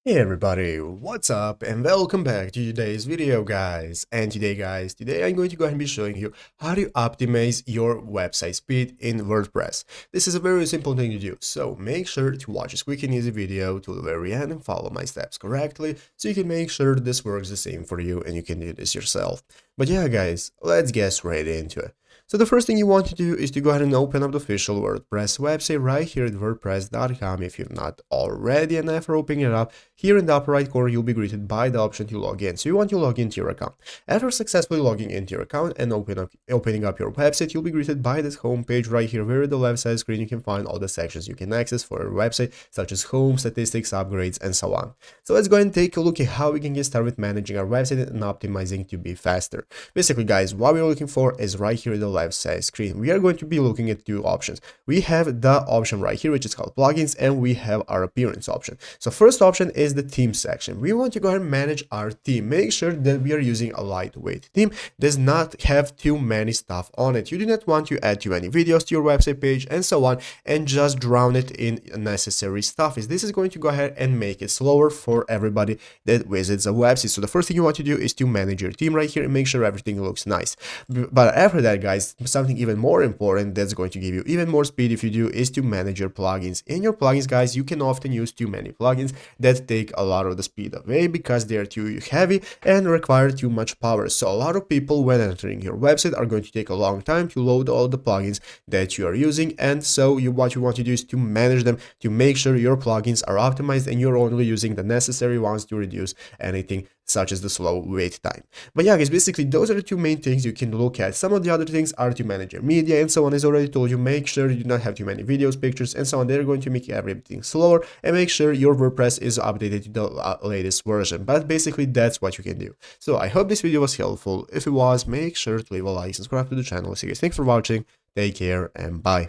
Hey everybody, what's up and welcome back to today's video guys. And today I'm going to go ahead and be showing you how to optimize your website speed in WordPress. This is a very simple thing to do, so make sure to watch this quick and easy video to the very end and follow my steps correctly so you can make sure this works the same for you and you can do this yourself. But yeah guys, let's get straight into it. So the first thing you want to do is to go ahead and open up the official WordPress website right here at wordpress.com if you've not already, and after opening it up, here in the upper right corner, you'll be greeted by the option to log in. So you want to log into your account. After successfully logging into your account and opening up your website, you'll be greeted by this home page right here, where at the left side screen you can find all the sections you can access for your website, such as home, statistics, upgrades, and so on. So let's go ahead and take a look at how we can get started with managing our website and optimizing to be faster. Basically, guys, what we're looking for is right here at the left side screen. We are going to be looking at two options. We have the option right here, which is called plugins, and we have our appearance option. So first option is the theme section. We want to go ahead and manage our theme. Make sure that we are using a lightweight theme, does not have too many stuff on it. You do not want to add too many videos to your website page and so on, and just drown it in unnecessary stuff. This is going to go ahead and make it slower for everybody that visits a website. So the first thing you want to do is to manage your theme right here and make sure everything looks nice. But after that, guys, something even more important that's going to give you even more speed if you do is to manage your plugins. In your plugins, guys, you can often use too many plugins that take a lot of the speed away because they're too heavy and require too much power. So a lot of people, when entering your website, are going to take a long time to load all the plugins that you are using, and so what you want to do is to manage them to make sure your plugins are optimized and you're only using the necessary ones to reduce anything such as the slow wait time. But yeah guys, basically those are the two main things you can look at. Some of the other things are to manage your media and so on. As already told you, make sure you do not have too many videos, pictures, and so on. They're going to make everything slower, and make sure your WordPress is updated to the latest version. But basically that's what you can do. So I hope this video was helpful. If it was, make sure to leave a like, subscribe to the channel. So guys, thanks for watching, take care, and bye.